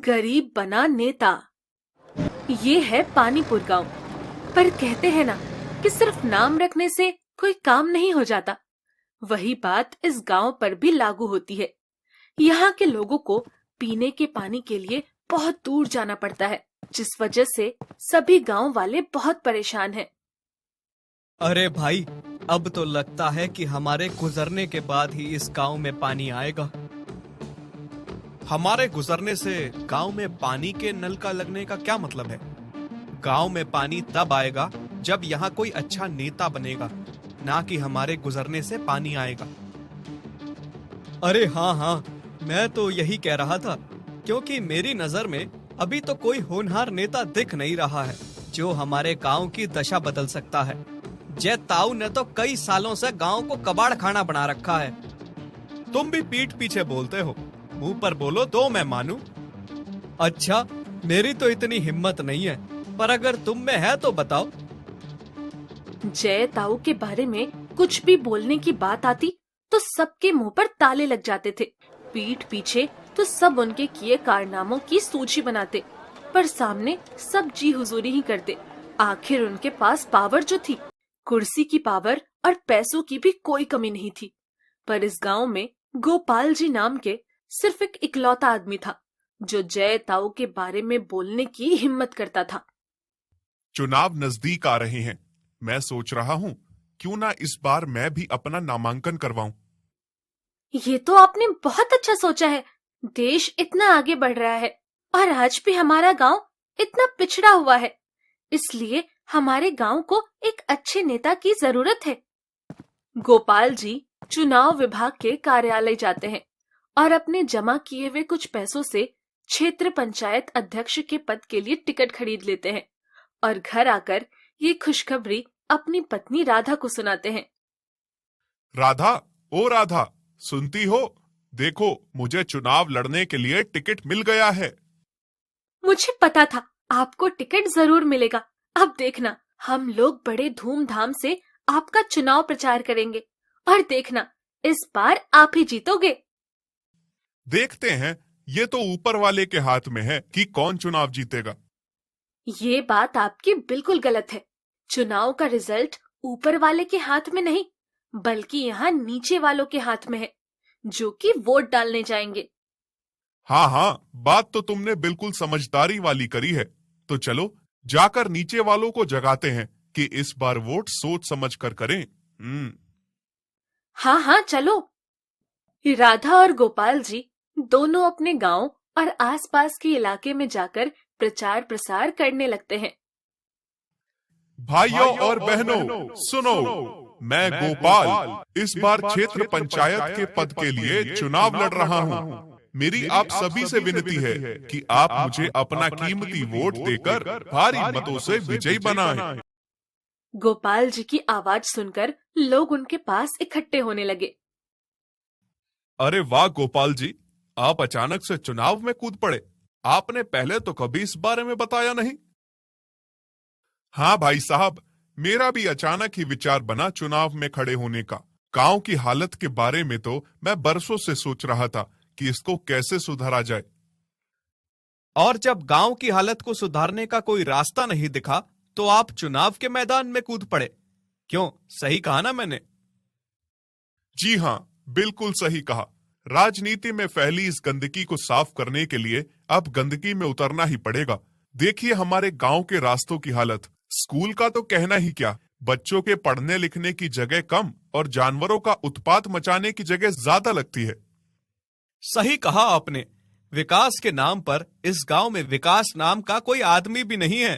गरीब बना नेता। ये है पानीपुर गांव। पर कहते हैं ना कि सिर्फ नाम रखने से कोई काम नहीं हो जाता। वही बात इस गांव पर भी लागू होती है। यहाँ के लोगों को पीने के पानी के लिए बहुत दूर जाना पड़ता है, जिस वजह से सभी गांव वाले बहुत परेशान हैं। अरे भाई, अब तो लगता है कि हमारे गुजरने के बाद ही इस गांव में पानी आएगा। हमारे गुजरने से गांव में पानी के नल का लगने का क्या मतलब है? गांव में पानी तब आएगा जब यहाँ कोई अच्छा नेता बनेगा, ना कि हमारे गुजरने से पानी आएगा। अरे हाँ, मैं तो यही कह रहा था, क्योंकि मेरी नजर में अभी तो कोई होनहार नेता दिख नहीं रहा है जो हमारे गांव की दशा बदल सकता है। जय ताऊ ने तो कई सालों से गांव को कबाड़ खाना बना रखा है। तुम भी पीठ पीछे बोलते हो, मुंह पर बोलो तो मैं मानूं। अच्छा, मेरी तो इतनी हिम्मत नहीं है, पर अगर तुम में है तो बताओ। जय ताऊ के बारे में कुछ भी बोलने की बात आती तो सबके मुंह पर ताले लग जाते थे। पीठ पीछे तो सब उनके किए कारनामों की सूची बनाते, पर सामने सब जी हुजूरी ही करते। आखिर उनके पास पावर जो थी, कुर्सी की पावर और पैसों की भी कोई कमी नहीं थी। पर इस गांव में गोपाल जी नाम के सिर्फ एक इकलौता आदमी था जो जय ताऊ के बारे में बोलने की हिम्मत करता था। चुनाव नजदीक आ रहे हैं। मैं सोच रहा हूँ क्यों ना इस बार मैं भी अपना नामांकन करवाऊं। ये तो आपने बहुत अच्छा सोचा है। देश इतना आगे बढ़ रहा है और आज भी हमारा गांव इतना पिछड़ा हुआ है, इसलिए हमारे गांव को एक अच्छे नेता की जरूरत है। गोपाल जी चुनाव विभाग के कार्यालय जाते हैं और अपने जमा किए हुए कुछ पैसों से क्षेत्र पंचायत अध्यक्ष के पद के लिए टिकट खरीद लेते हैं और घर आकर ये खुशखबरी अपनी पत्नी राधा को सुनाते हैं। राधा, ओ राधा, सुनती हो? देखो, मुझे चुनाव लड़ने के लिए टिकट मिल गया है। मुझे पता था आपको टिकट जरूर मिलेगा। अब देखना, हम लोग बड़े धूमधाम से आपका चुनाव प्रचार करेंगे और देखना, इस बार आप ही जीतोगे। देखते हैं, ये तो ऊपर वाले के हाथ में है कि कौन चुनाव जीतेगा। ये बात आपकी बिल्कुल गलत है। चुनाव का रिजल्ट ऊपर वाले के हाथ में नहीं, बल्कि यहाँ नीचे वालों के हाथ में है, जो कि वोट डालने जाएंगे। हाँ, बात तो तुमने बिल्कुल समझदारी वाली करी है। तो चलो जाकर नीचे वालों को जगाते हैं कि इस बार वोट सोच समझ कर करें। हाँ, चलो। राधा और गोपाल जी दोनों अपने गांव और आसपास के इलाके में जाकर प्रचार प्रसार करने लगते हैं। भाइयों और बहनों, सुनो, मैं गोपाल इस बार क्षेत्र पंचायत के पद के लिए चुनाव लड़ रहा हूँ। मेरी आप सभी से विनती है कि आप मुझे अपना कीमती वोट देकर भारी मतों से विजयी बनाएं। गोपाल जी की आवाज सुनकर लोग उनके पास इकट्ठे होने लगे। अरे वाह गोपाल जी, आप अचानक से चुनाव में कूद पड़े। आपने पहले तो कभी इस बारे में बताया नहीं। हाँ भाई साहब, मेरा भी अचानक ही विचार बना चुनाव में खड़े होने का। गांव की हालत के बारे में तो मैं बरसों से सोच रहा था कि इसको कैसे सुधारा जाए। और जब गांव की हालत को सुधारने का कोई रास्ता नहीं दिखा, तो आप चुनाव के मैदान में कूद पड़े। क्यों, सही कहा ना मैंने? जी हाँ, बिल्कुल सही कहा। राजनीति में फैली इस गंदगी को साफ करने के लिए अब गंदगी में उतरना ही पड़ेगा। देखिए हमारे गांव के रास्तों की हालत। स्कूल का तो कहना ही क्या, बच्चों के पढ़ने लिखने की जगह कम और जानवरों का उत्पात मचाने की जगह ज्यादा लगती है। सही कहा आपने। विकास के नाम पर इस गांव में विकास नाम का कोई आदमी भी नहीं है।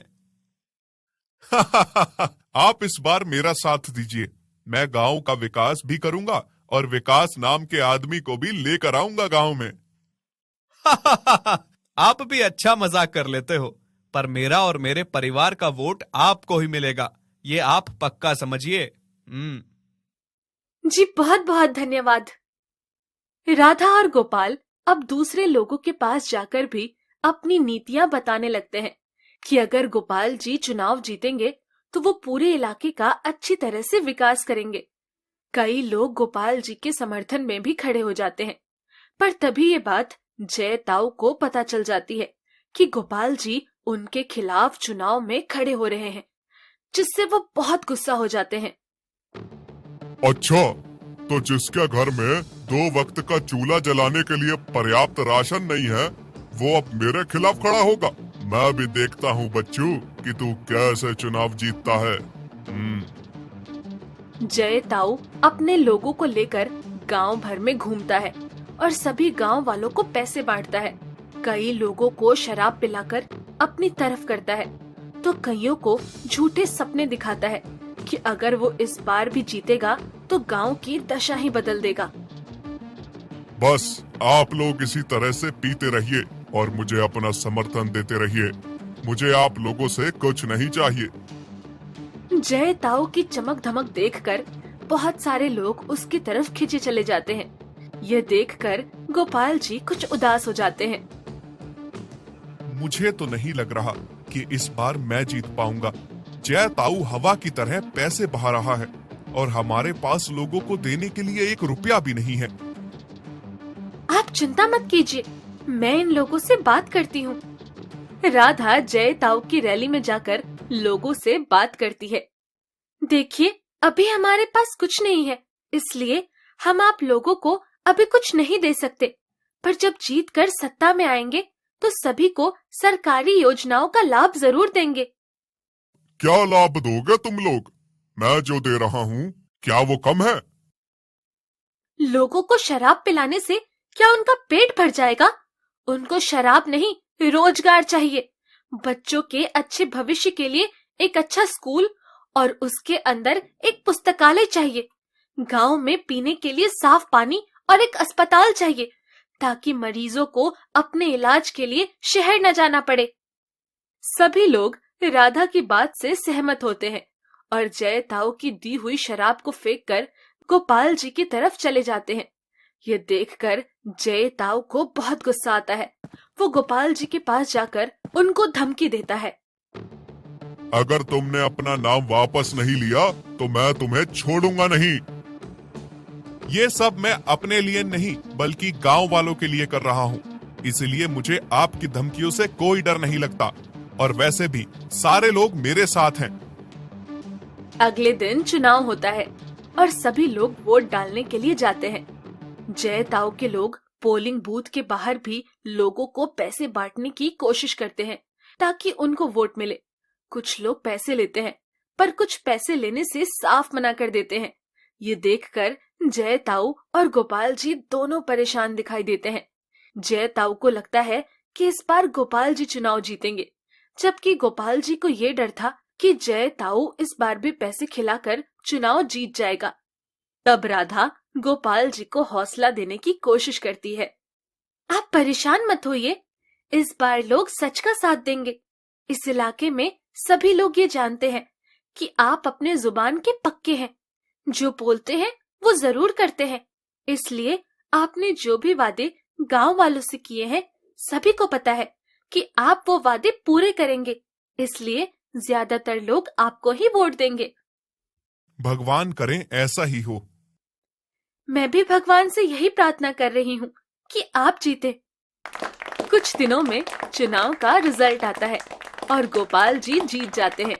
आप इस बार मेरा साथ दीजिए, मैं गांव का विकास भी करूंगा और विकास नाम के आदमी को भी लेकर आऊंगा गांव में। आप भी अच्छा मजाक कर लेते हो, पर मेरा और मेरे परिवार का वोट आपको ही मिलेगा, ये आप पक्का समझिए। जी बहुत बहुत धन्यवाद। राधा और गोपाल अब दूसरे लोगों के पास जाकर भी अपनी नीतियां बताने लगते हैं कि अगर गोपाल जी चुनाव जीतेंगे तो वो पूरे इलाके का अच्छी तरह से विकास करेंगे। कई लोग गोपाल जी के समर्थन में भी खड़े हो जाते हैं, पर तभी ये बात जय ताऊ को पता चल जाती है कि गोपाल जी उनके खिलाफ चुनाव में खड़े हो रहे हैं, जिससे वो बहुत गुस्सा हो जाते हैं। अच्छा, तो जिसके घर में 2 वक्त का चूल्हा जलाने के लिए पर्याप्त राशन नहीं है, वो अब मेरे खिलाफ खड़ा होगा। मैं भी देखता हूँ बच्चू कि तू कैसे चुनाव जीतता है। जय ताऊ अपने लोगों को लेकर गांव भर में घूमता है और सभी गांव वालों को पैसे बांटता है। कई लोगों को शराब पिलाकर अपनी तरफ करता है, तो कईयों को झूठे सपने दिखाता है कि अगर वो इस बार भी जीतेगा तो गांव की दशा ही बदल देगा। बस आप लोग इसी तरह से पीते रहिए और मुझे अपना समर्थन देते रहिए। मुझे आप लोगों से कुछ नहीं चाहिए। जय ताऊ की चमक धमक देखकर बहुत सारे लोग उसकी तरफ खींचे चले जाते हैं। यह देखकर गोपाल जी कुछ उदास हो जाते हैं। मुझे तो नहीं लग रहा कि इस बार मैं जीत पाऊंगा। जय ताऊ हवा की तरह पैसे बहा रहा है और हमारे पास लोगों को देने के लिए 1 रुपया भी नहीं है। आप चिंता मत कीजिए, मैं इन लोगों से बात करती हूँ। राधा जय ताऊ की रैली में जाकर लोगों से बात करती है। देखिए, अभी हमारे पास कुछ नहीं है, इसलिए हम आप लोगों को अभी कुछ नहीं दे सकते, पर जब जीत कर सत्ता में आएंगे तो सभी को सरकारी योजनाओं का लाभ जरूर देंगे। क्या लाभ दोगे तुम लोग? मैं जो दे रहा हूँ क्या वो कम है? लोगों को शराब पिलाने से क्या उनका पेट भर जाएगा? उनको शराब नहीं, रोजगार चाहिए। बच्चों के अच्छे भविष्य के लिए एक अच्छा स्कूल और उसके अंदर एक पुस्तकालय चाहिए। गांव में पीने के लिए साफ पानी और एक अस्पताल चाहिए, ताकि मरीजों को अपने इलाज के लिए शहर न जाना पड़े। सभी लोग राधा की बात से सहमत होते हैं और जय ताऊ की दी हुई शराब को फेंककर गोपाल जी की तरफ चले जाते हैं। ये देखकर जय ताऊ को बहुत गुस्सा आता है। वो गोपाल जी के पास जाकर उनको धमकी देता है। अगर तुमने अपना नाम वापस नहीं लिया तो मैं तुम्हें छोड़ूंगा नहीं। ये सब मैं अपने लिए नहीं बल्कि गांव वालों के लिए कर रहा हूँ, इसलिए मुझे आपकी धमकियों से कोई डर नहीं लगता। और वैसे भी सारे लोग मेरे साथ हैं। अगले दिन चुनाव होता है और सभी लोग वोट डालने के लिए जाते हैं। जय ताऊ के लोग पोलिंग बूथ के बाहर भी लोगों को पैसे बांटने की कोशिश करते हैं ताकि उनको वोट मिले। कुछ लोग पैसे लेते हैं, पर कुछ पैसे लेने से साफ मना कर देते हैं। ये देखकर जय ताऊ और गोपाल जी दोनों परेशान दिखाई देते हैं। जय ताऊ को लगता है कि इस बार गोपाल जी चुनाव जीतेंगे, जबकि गोपाल जी को ये डर था कि जय ताऊ इस बार भी पैसे खिलाकर चुनाव जीत जाएगा। तब राधा गोपाल जी को हौसला देने की कोशिश करती है। आप परेशान मत होइए, इस बार लोग सच का साथ देंगे। इस इलाके में सभी लोग ये जानते हैं कि आप अपने जुबान के पक्के हैं। जो बोलते हैं वो जरूर करते हैं, इसलिए आपने जो भी वादे गांव वालों से किए हैं सभी को पता है कि आप वो वादे पूरे करेंगे, इसलिए ज्यादातर लोग आपको ही वोट देंगे। भगवान करें ऐसा ही हो। मैं भी भगवान से यही प्रार्थना कर रही हूँ कि आप जीते। कुछ दिनों में चुनाव का रिजल्ट आता है और गोपाल जी जीत जाते हैं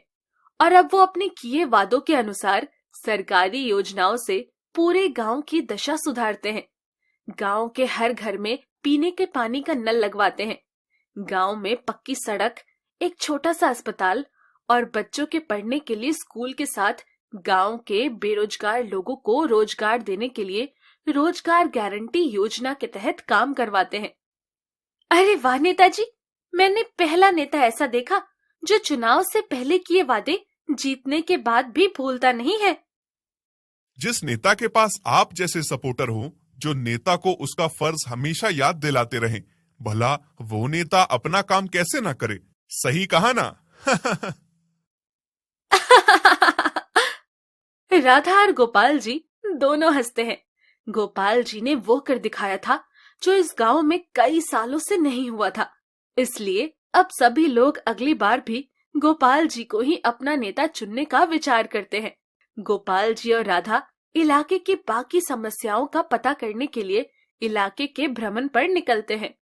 और अब वो अपने किए वादों के अनुसार सरकारी योजनाओं से पूरे गांव की दशा सुधारते हैं। गांव के हर घर में पीने के पानी का नल लगवाते हैं। गांव में पक्की सड़क, एक छोटा सा अस्पताल और बच्चों के पढ़ने के लिए स्कूल के साथ गांव के बेरोजगार लोगों को रोजगार देने के लिए रोजगार गारंटी योजना के तहत काम करवाते हैं। अरे वाह नेताजी, मैंने पहला नेता ऐसा देखा जो चुनाव से पहले किए वादे जीतने के बाद भी भूलता नहीं है। जिस नेता के पास आप जैसे सपोर्टर हो, जो नेता को उसका फर्ज हमेशा याद दिलाते रहें, भला वो नेता अपना काम कैसे ना करे। सही कहा ना? राधा और गोपाल जी दोनों हंसते हैं। गोपाल जी ने वो कर दिखाया था जो इस गांव में कई सालों से नहीं हुआ था, इसलिए अब सभी लोग अगली बार भी गोपाल जी को ही अपना नेता चुनने का विचार करते हैं। गोपाल जी और राधा इलाके की बाकी समस्याओं का पता करने के लिए इलाके के भ्रमण पर निकलते हैं।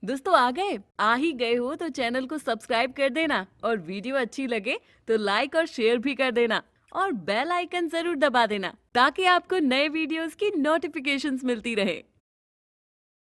दोस्तों आ ही गए हो तो चैनल को सब्सक्राइब कर देना और वीडियो अच्छी लगे तो लाइक और शेयर भी कर देना और बेल आइकन जरूर दबा देना ताकि आपको नए वीडियोस की नोटिफिकेशंस मिलती रहे।